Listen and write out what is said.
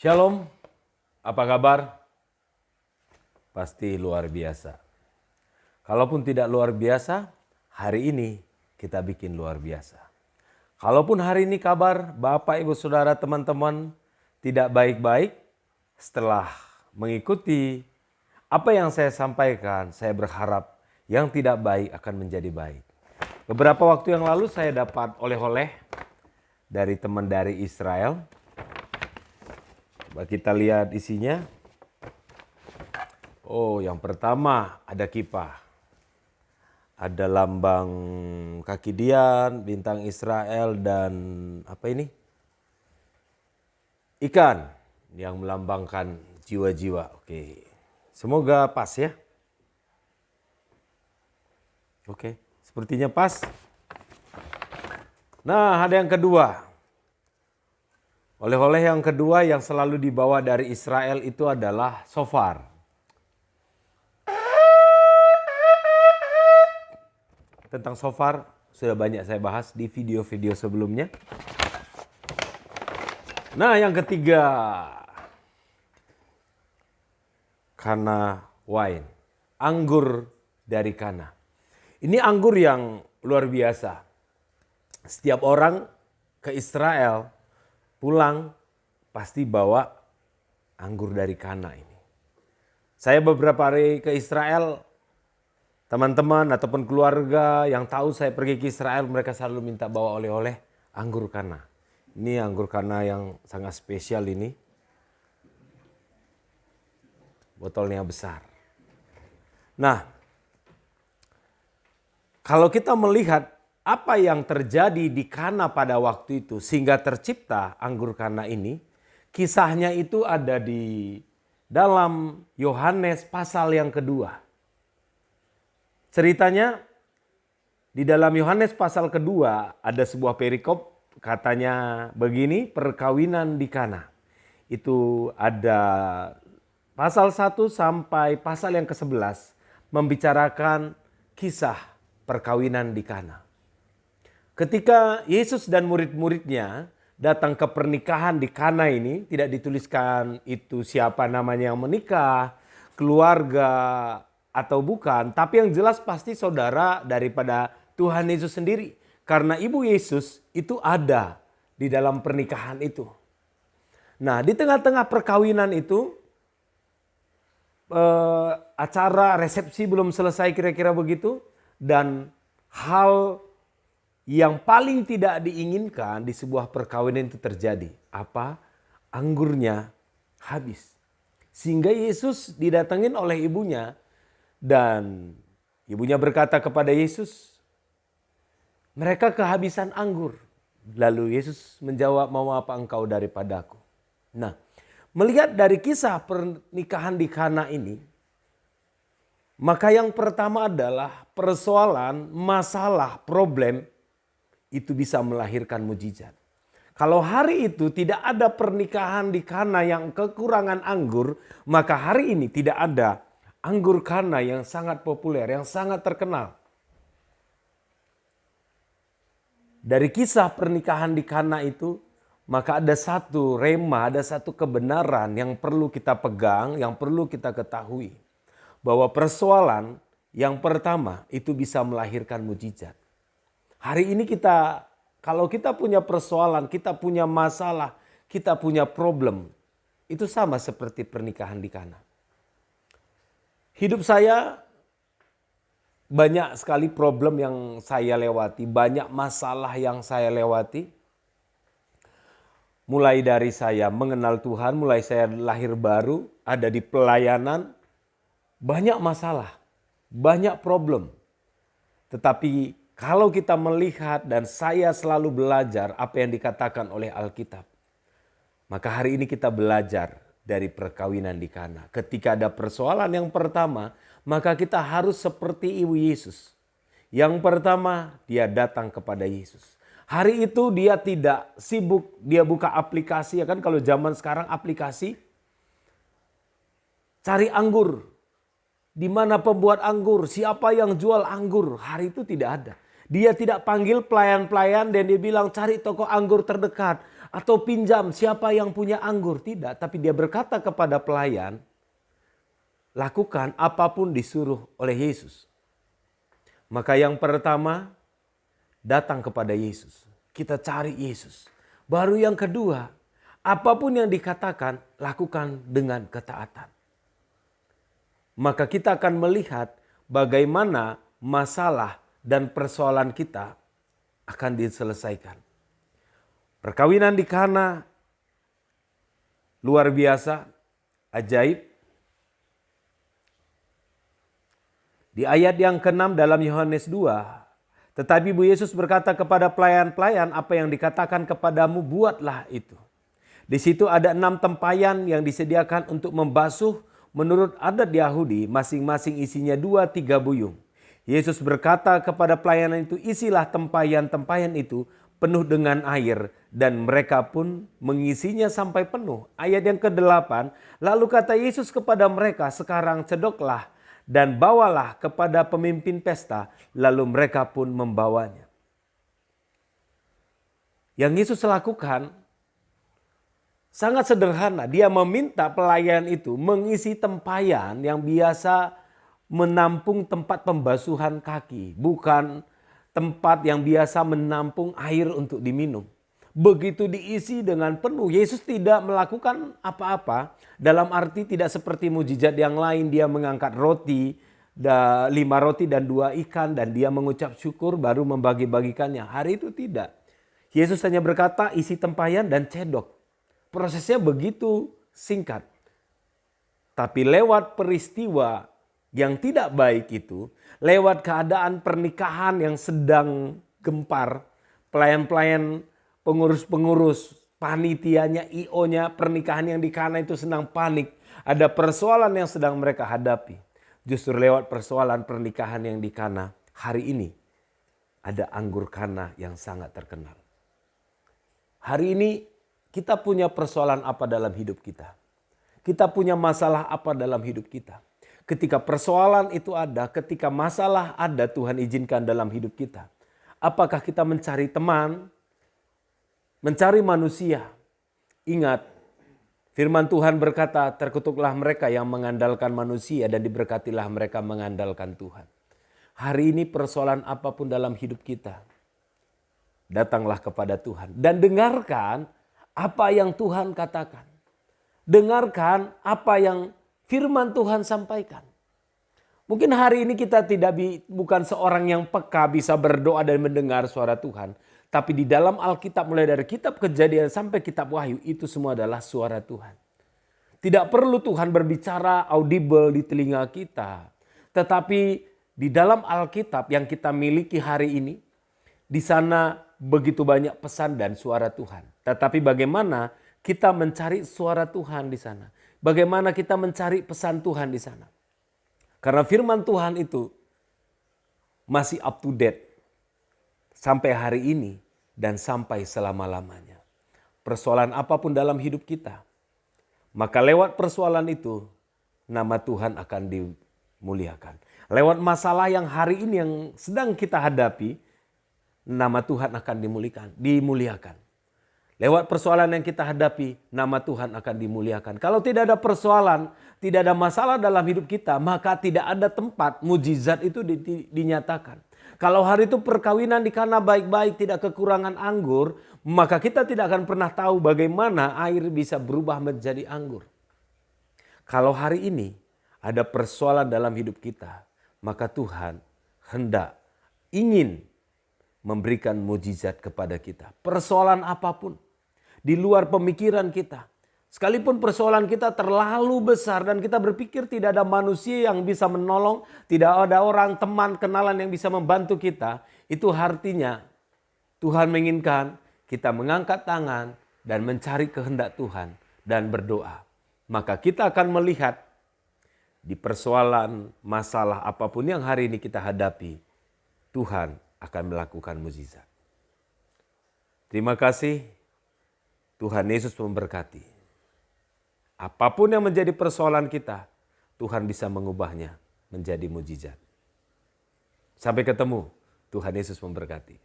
Shalom, apa kabar? Pasti luar biasa. Kalaupun tidak luar biasa, hari ini kita bikin luar biasa. Kalaupun hari ini kabar Bapak, Ibu, Saudara, teman-teman tidak baik-baik, setelah mengikuti apa yang saya sampaikan, saya berharap yang tidak baik akan menjadi baik. Beberapa waktu yang lalu saya dapat oleh-oleh dari teman dari Israel. Coba kita lihat isinya. Oh, yang pertama ada kipas. Ada lambang kaki Dian, bintang Israel, dan apa ini? Ikan yang melambangkan jiwa-jiwa. Oke, semoga pas ya. Oke, sepertinya pas. Nah, ada yang kedua. Oleh-oleh yang kedua yang selalu dibawa dari Israel itu adalah shofar. Tentang shofar sudah banyak saya bahas di video-video sebelumnya. Nah, yang ketiga, Kana wine, anggur dari Kana. Ini anggur yang luar biasa. Setiap orang ke Israel pulang pasti bawa anggur dari Kana ini. Saya beberapa hari ke Israel, teman-teman ataupun keluarga yang tahu saya pergi ke Israel, mereka selalu minta bawa oleh-oleh anggur Kana. Ini anggur Kana yang sangat spesial ini. Botolnya besar. Nah, kalau kita melihat apa yang terjadi di Kana pada waktu itu sehingga tercipta anggur Kana ini, kisahnya itu ada di dalam Yohanes pasal yang kedua. Ceritanya di dalam Yohanes pasal kedua ada sebuah perikop, katanya begini, perkawinan di Kana. Itu ada pasal 1 sampai pasal yang ke-11 membicarakan kisah perkawinan di Kana. Ketika Yesus dan murid-muridnya datang ke pernikahan di Kana ini, tidak dituliskan itu siapa namanya yang menikah, keluarga atau bukan, tapi yang jelas pasti saudara daripada Tuhan Yesus sendiri. Karena ibu Yesus itu ada di dalam pernikahan itu. Nah, di tengah-tengah perkawinan itu, acara resepsi belum selesai kira-kira begitu, dan hal yang paling tidak diinginkan di sebuah perkawinan itu terjadi. Apa? Anggurnya habis. Sehingga Yesus didatengin oleh ibunya dan ibunya berkata kepada Yesus, mereka kehabisan anggur. Lalu Yesus menjawab, mau apa engkau daripadaku? Nah, melihat dari kisah pernikahan di Kana ini, maka yang pertama adalah persoalan, masalah, problem itu bisa melahirkan mujizat. Kalau hari itu tidak ada pernikahan di Kana yang kekurangan anggur, maka hari ini tidak ada anggur Kana yang sangat populer, yang sangat terkenal. Dari kisah pernikahan di Kana itu, maka ada satu rema, ada satu kebenaran yang perlu kita pegang, yang perlu kita ketahui. Bahwa persoalan yang pertama itu bisa melahirkan mujizat. Hari ini kalau kita punya persoalan, kita punya masalah, kita punya problem, itu sama seperti pernikahan di Kana. Hidup saya banyak sekali problem yang saya lewati, banyak masalah yang saya lewati. Mulai dari saya mengenal Tuhan, mulai saya lahir baru, ada di pelayanan, banyak masalah, banyak problem. Tetapi kalau kita melihat dan saya selalu belajar apa yang dikatakan oleh Alkitab, maka hari ini kita belajar dari perkawinan di Kana. Ketika ada persoalan yang pertama, maka kita harus seperti ibu Yesus. Yang pertama, dia datang kepada Yesus. Hari itu dia tidak sibuk, dia buka aplikasi, ya kan, kalau zaman sekarang aplikasi, cari anggur. Di mana pembuat anggur, siapa yang jual anggur, hari itu tidak ada. Dia tidak panggil pelayan-pelayan dan dia bilang cari toko anggur terdekat. atau pinjam siapa yang punya anggur. Tidak, tapi dia berkata kepada pelayan, lakukan apapun disuruh oleh Yesus. Maka yang pertama, datang kepada Yesus. Kita cari Yesus. Baru yang kedua, apapun yang dikatakan, lakukan dengan ketaatan. Maka kita akan melihat bagaimana masalah dan persoalan kita akan diselesaikan. Perkawinan di Kana luar biasa, ajaib. Di ayat yang ke-6 dalam Yohanes 2, tetapi Bu Yesus berkata kepada pelayan-pelayan, apa yang dikatakan kepadamu buatlah itu. Di situ ada 6 tempayan yang disediakan untuk membasuh menurut adat Yahudi, masing-masing isinya 2-3 buyung. Yesus berkata kepada pelayanan itu, isilah tempayan-tempayan itu penuh dengan air, dan mereka pun mengisinya sampai penuh. Ayat yang ke-8, lalu kata Yesus kepada mereka, sekarang cedoklah dan bawalah kepada pemimpin pesta, lalu mereka pun membawanya. Yang Yesus lakukan sangat sederhana, dia meminta pelayan itu mengisi tempayan yang biasa menampung tempat pembasuhan kaki, bukan tempat yang biasa menampung air untuk diminum. Begitu diisi dengan penuh, Yesus tidak melakukan apa-apa. Dalam arti tidak seperti mujizat yang lain, dia mengangkat roti, 5 roti dan 2 ikan, dan dia mengucap syukur baru membagi-bagikannya. Hari itu tidak. Yesus hanya berkata isi tempayan dan cedok. Prosesnya begitu singkat. Tapi lewat peristiwa yang tidak baik itu, lewat keadaan pernikahan yang sedang gempar, pelayan-pelayan, pengurus-pengurus, panitianya, IO-nya, pernikahan yang di Kana itu sedang panik. Ada persoalan yang sedang mereka hadapi. Justru lewat persoalan pernikahan yang di Kana, hari ini ada anggur Kana yang sangat terkenal. Hari ini kita punya persoalan apa dalam hidup kita? Kita punya masalah apa dalam hidup kita? Ketika persoalan itu ada, ketika masalah ada, Tuhan izinkan dalam hidup kita. Apakah kita mencari teman, mencari manusia? Ingat, firman Tuhan berkata, terkutuklah mereka yang mengandalkan manusia dan diberkatilah mereka mengandalkan Tuhan. Hari ini persoalan apapun dalam hidup kita, datanglah kepada Tuhan dan dengarkan apa yang Tuhan katakan. Dengarkan apa yang firman Tuhan sampaikan. Mungkin hari ini kita bukan seorang yang peka bisa berdoa dan mendengar suara Tuhan. Tapi di dalam Alkitab mulai dari kitab Kejadian sampai kitab Wahyu itu semua adalah suara Tuhan. Tidak perlu Tuhan berbicara audible di telinga kita. Tetapi di dalam Alkitab yang kita miliki hari ini, di sana begitu banyak pesan dan suara Tuhan. Tetapi bagaimana kita mencari suara Tuhan di sana? Bagaimana kita mencari pesan Tuhan di sana? Karena firman Tuhan itu masih up to date sampai hari ini dan sampai selama-lamanya. Persoalan apapun dalam hidup kita, maka lewat persoalan itu nama Tuhan akan dimuliakan. Lewat masalah yang hari ini yang sedang kita hadapi, nama Tuhan akan dimuliakan. Lewat persoalan yang kita hadapi, nama Tuhan akan dimuliakan. Kalau tidak ada persoalan, tidak ada masalah dalam hidup kita, maka tidak ada tempat mujizat itu dinyatakan. Kalau hari itu perkawinan di Kana baik-baik, tidak kekurangan anggur, maka kita tidak akan pernah tahu bagaimana air bisa berubah menjadi anggur. Kalau hari ini ada persoalan dalam hidup kita, maka Tuhan hendak ingin memberikan mujizat kepada kita. Persoalan apapun di luar pemikiran kita. Sekalipun persoalan kita terlalu besar dan kita berpikir tidak ada manusia yang bisa menolong, tidak ada orang, teman, kenalan yang bisa membantu kita, itu artinya Tuhan menginginkan kita mengangkat tangan dan mencari kehendak Tuhan dan berdoa. Maka kita akan melihat di persoalan masalah apapun yang hari ini kita hadapi, Tuhan akan melakukan mukjizat. Terima kasih. Tuhan Yesus memberkati. Apapun yang menjadi persoalan kita, Tuhan bisa mengubahnya menjadi mukjizat. Sampai ketemu. Tuhan Yesus memberkati.